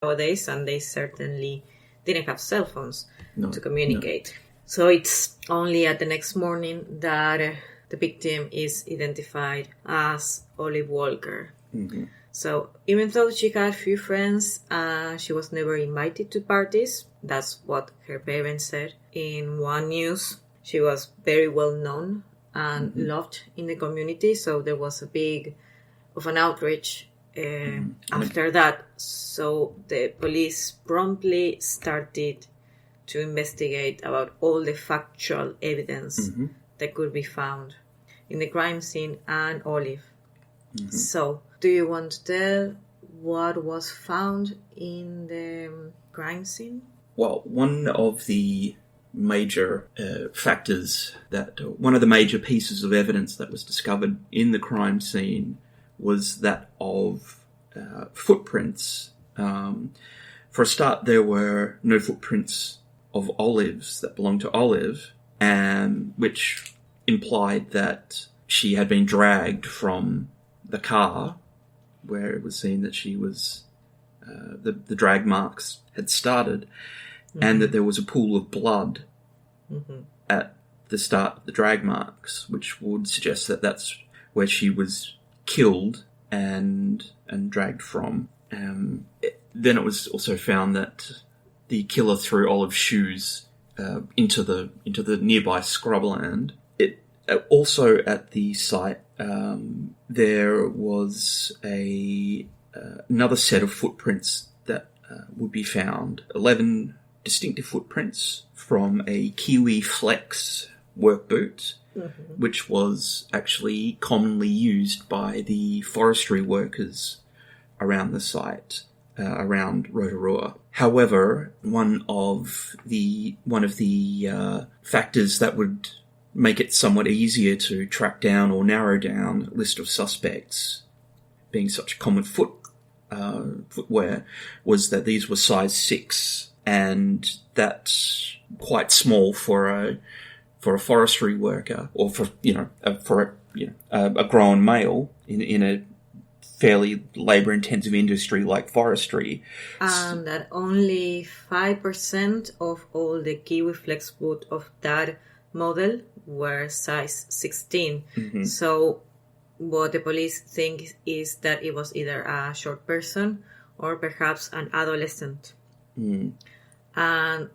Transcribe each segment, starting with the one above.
nowadays, and they certainly didn't have cell phones to communicate. No. So it's only at the next morning that the victim is identified as Olive Walker. Mm-hmm. So even though she had few friends, she was never invited to parties. That's what her parents said. In one news, she was very well known and loved in the community. So there was a big of an outrage after that. So the police promptly started to investigate about all the factual evidence that could be found in the crime scene and Olive. Mm-hmm. So, do you want to tell what was found in the crime scene? Well, one of the major factors one of the major pieces of evidence that was discovered in the crime scene was that of footprints. For a start, there were no footprints of Olive's that belonged to Olive, which implied that she had been dragged from the car, where it was seen that she was, the drag marks had started, and that there was a pool of blood at the start of the drag marks, which would suggest that that's where she was killed and dragged from. Then it was also found that the killer threw Olive's shoes into the nearby scrubland. Also at the site, there was another set of footprints that would be found. 11 distinctive footprints from a Kiwi Flex work boot, which was actually commonly used by the forestry workers around the site, around Rotorua. However, one of the factors that would make it somewhat easier to track down or narrow down a list of suspects, being such common footwear, was that these were size 6, and that's quite small for a forestry worker, or for a grown male in a fairly labour-intensive industry like forestry. And that only 5% of all the Kiwi Flex boot of that model were size 16. So what the police think is that it was either a short person or perhaps an adolescent. And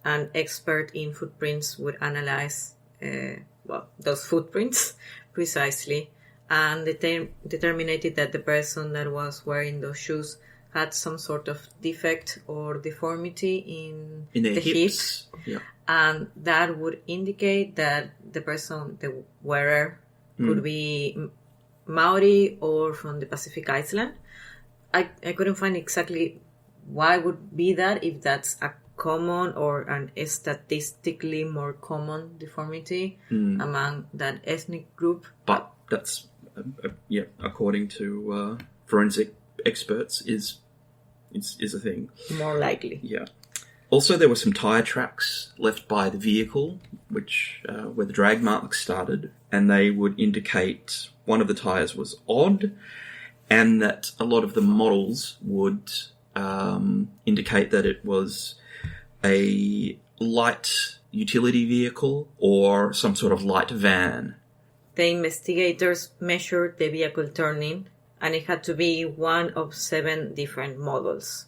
an expert in footprints would analyze those footprints precisely, and determined that the person that was wearing those shoes had some sort of defect or deformity in their the hips. hip. And that would indicate that the person, the wearer, could be Maori or from the Pacific Island. I couldn't find exactly why would be that, if that's a common or an statistically more common deformity among that ethnic group. But that's, according to forensic experts, is a thing. More likely. Yeah. Also, there were some tyre tracks left by the vehicle, which where the drag marks started, and they would indicate one of the tyres was odd, and that a lot of the models would indicate that it was a light utility vehicle or some sort of light van. The investigators measured the vehicle turning, and it had to be one of 7 different models.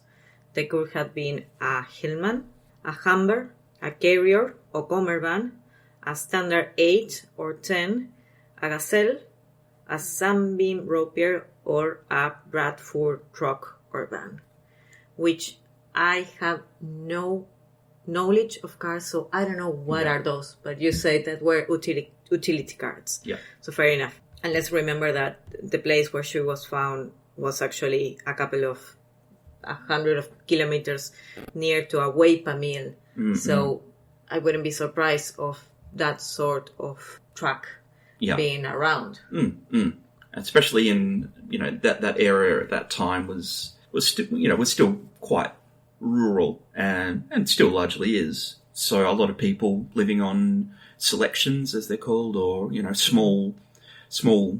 They could have been a Hillman, a Humber, a Carrier or Comer van, a Standard 8 or 10, a Gazelle, a Sunbeam Ropier, or a Bradford truck or van, which I have no knowledge of cars, so I don't know what are those, but you say that were utility cars. Yeah. So fair enough. And let's remember that the place where she was found was actually a couple of 100 kilometers near to a Weipa mill. So I wouldn't be surprised of that sort of truck being around. Especially in that area at that time was still quite rural and still largely is. So a lot of people living on selections, as they're called, or small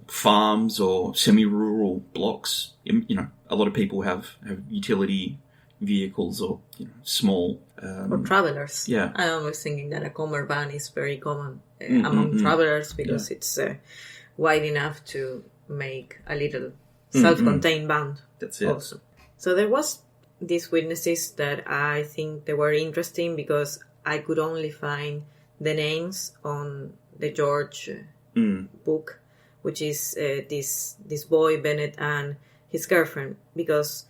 farms or semi-rural blocks. A lot of people have utility vehicles or small. Or travelers. Yeah. I'm always thinking that a Comer van is very common among travelers because it's wide enough to make a little self-contained van. That's it. Also. So there was these witnesses that I think they were interesting because I could only find the names on the George book, which is this boy Bennett and his girlfriend, because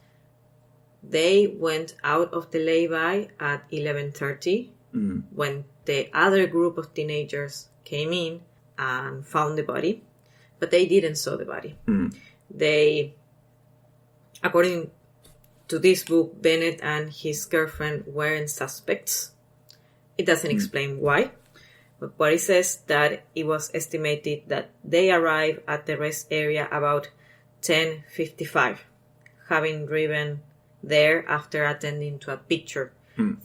they went out of the lay-by at 11:30 when the other group of teenagers came in and found the body, but they didn't saw the body. They, according to this book, Bennett and his girlfriend weren't suspects. It doesn't explain why, but what it says that it was estimated that they arrived at the rest area about 10:55, having driven there after attending to a picture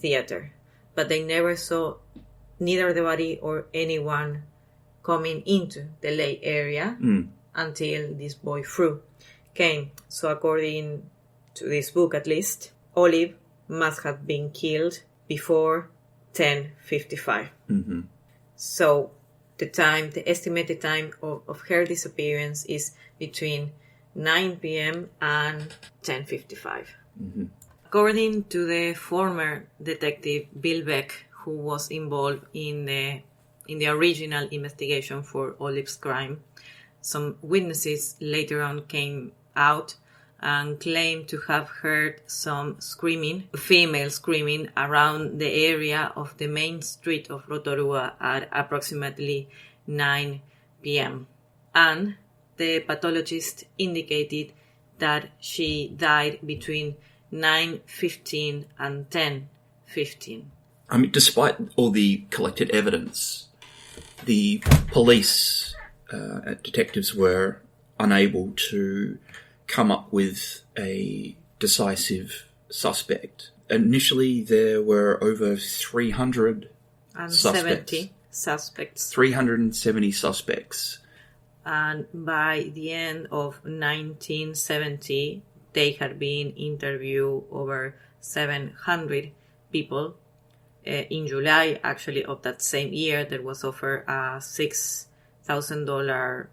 theater. But they never saw neither the body or anyone coming into the lake area until this boy Frew came. So according to this book at least, Olive must have been killed before 10:55. So the estimated time of her disappearance is between 9 p.m. and 10:55. According to the former detective Bill Beck, who was involved in the original investigation for Olive's crime, some witnesses later on came out and claimed to have heard some female screaming around the area of the main street of Rotorua at approximately 9 p.m. And the pathologist indicated that she died between 9:15 and 10:15. I mean, despite all the collected evidence, the police detectives were unable to come up with a decisive suspect. Initially, there were over 300 suspects. 370 suspects. And by the end of 1970, they had been interviewed over 700 people. In July, actually, of that same year, there was offered a $6,000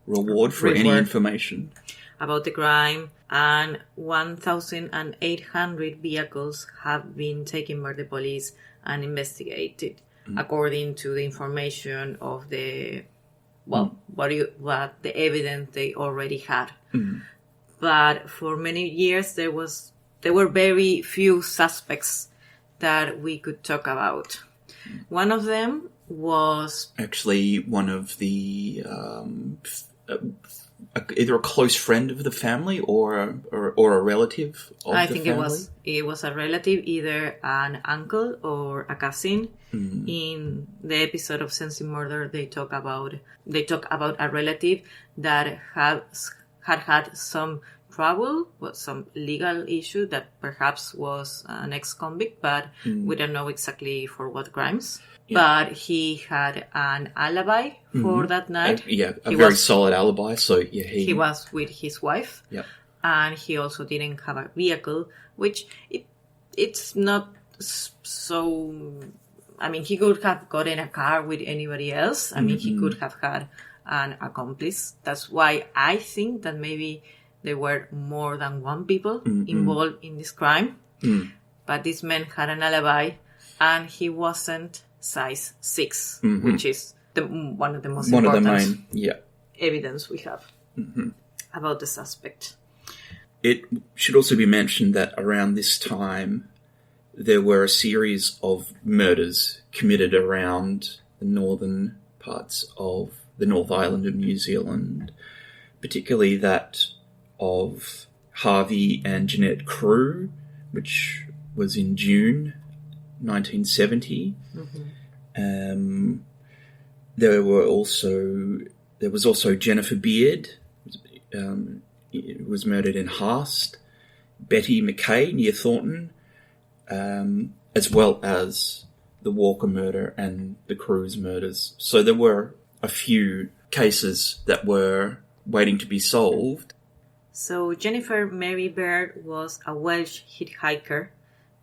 reward for any information about the crime, and 1,800 vehicles have been taken by the police and investigated, according to the information of the what the evidence they already had. But for many years there were very few suspects that we could talk about. One of them was actually one of the either a close friend of the family or a relative of I the think family. it was a relative, either an uncle or a cousin. In the episode of Sense in Murder, they talk about a relative that had some trouble with some legal issue that perhaps was an ex-convict, but we don't know exactly for what crimes. Yeah. But he had an alibi for that night. A very solid alibi. So yeah, he was with his wife. Yeah. And he also didn't have a vehicle, which it's not so. I mean, he could have got in a car with anybody else. I mean, he could have had an accomplice. That's why I think that maybe there were more than one people involved in this crime. But this man had an alibi, and he wasn't size 6, which is one of the most important evidence we have about the suspect. It should also be mentioned that around this time, there were a series of murders committed around the northern parts of the North Island of New Zealand, particularly that of Harvey and Jeanette Crew, which was in June 1970. There was also Jennifer Beard, was murdered in Haast, Betty McKay near Thornton, as well as the Walker murder and the Crews murders. So there were a few cases that were waiting to be solved. So Jennifer Mary Baird was a Welsh hitchhiker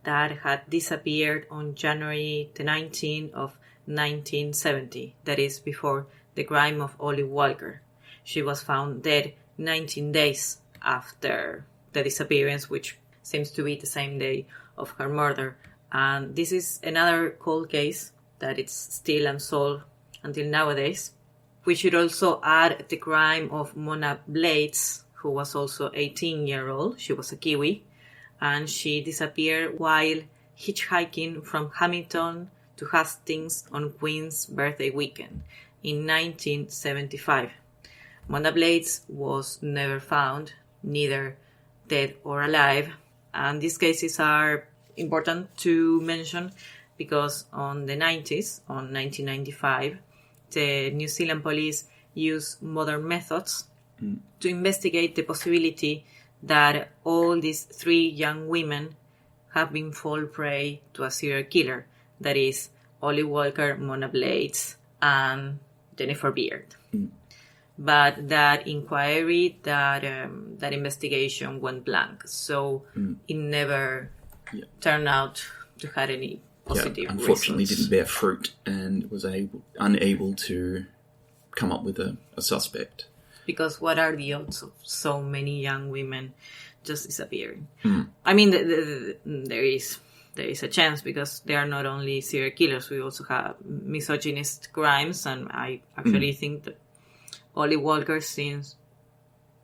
that had disappeared on January the 19th of 1970, that is before the crime of Olive Walker. She was found dead 19 days after the disappearance, which seems to be the same day of her murder. And this is another cold case that it's still unsolved until nowadays. We should also add the crime of Mona Blades, who was also 18-year-old. She was a Kiwi, and she disappeared while hitchhiking from Hamilton to Hastings on Queen's birthday weekend in 1975. Mona Blades was never found, neither dead or alive, and these cases are important to mention because on the 90s, on 1995, the New Zealand police used modern methods to investigate the possibility that all these 3 young women have been fall prey to a serial killer, that is Olive Walker, Mona Blades, and Jennifer Beard. But that inquiry, that investigation went blank, so it never turned out to have any positive unfortunately results. didn't bear fruit and was unable to come up with a suspect. Because what are the odds of so many young women just disappearing? I mean, there is a chance because they are not only serial killers, we also have misogynist crimes, and I actually think that Olive Walker, since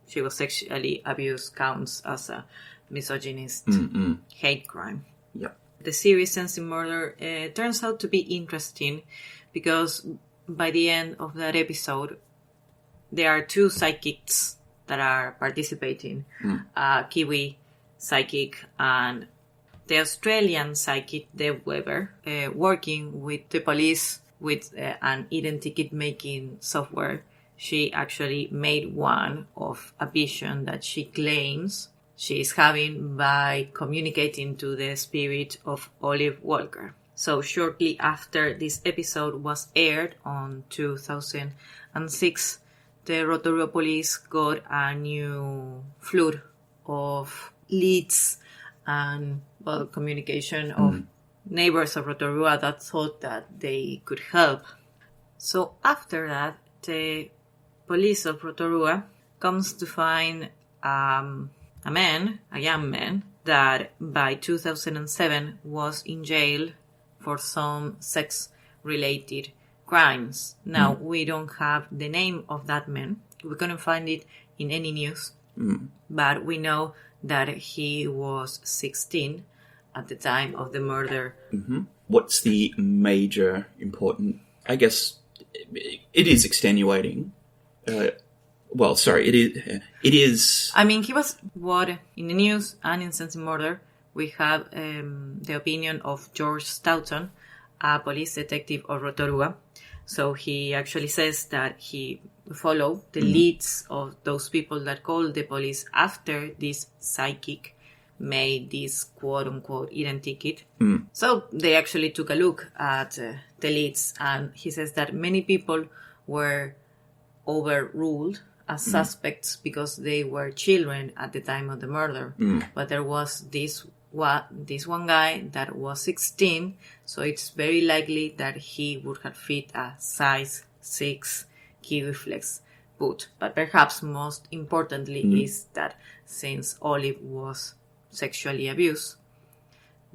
she was sexually abused, counts as a misogynist hate crime. Yep. The series Sensing Murder turns out to be interesting because by the end of that episode, there are 2 psychics that are participating, Kiwi psychic and the Australian psychic Deb Weber, working with the police with an identity making software. She actually made one of a vision that she claims she is having by communicating to the spirit of Olive Walker. So shortly after this episode was aired on 2006, the Rotorua police got a new flood of leads and communication of neighbors of Rotorua that thought that they could help. So after that, the police of Rotorua comes to find a young man, that by 2007 was in jail for some sex-related crimes. Now, we don't have the name of that man. We couldn't find it in any news. But we know that he was 16 at the time of the murder. What's the major important... I guess it is extenuating. It is... I mean, he was what in the news and in Sensing Murder, we have the opinion of George Stoughton, a police detective of Rotorua. So he actually says that he followed the leads of those people that called the police after this psychic made this quote-unquote identikit. So they actually took a look at the leads, and he says that many people were overruled as suspects because they were children at the time of the murder. But there was this one guy that was 16, so it's very likely that he would have fit a size 6 Kiwi Flex boot. But perhaps most importantly is that since Olive was sexually abused,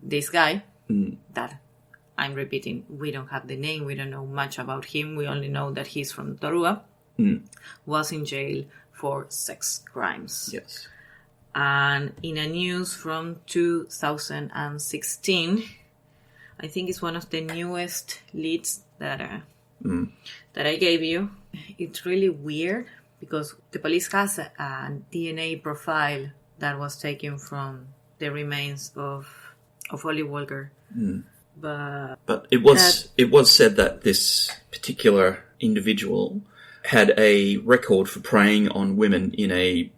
this guy, that I'm repeating, we don't have the name, we don't know much about him, we only know that he's from Rotorua, was in jail for sex crimes. Yes. And in a news from 2016, I think it's one of the newest leads that I gave you. It's really weird because the police has a DNA profile that was taken from the remains of Olive Walker. But it was said that this particular individual had a record for preying on women in a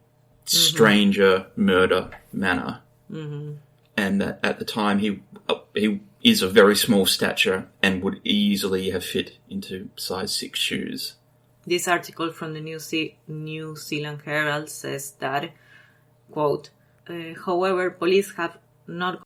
stranger murder manner, and that at the time he is of very small stature and would easily have fit into size 6 shoes. This article from the New Zealand Herald says that quote, however, police have not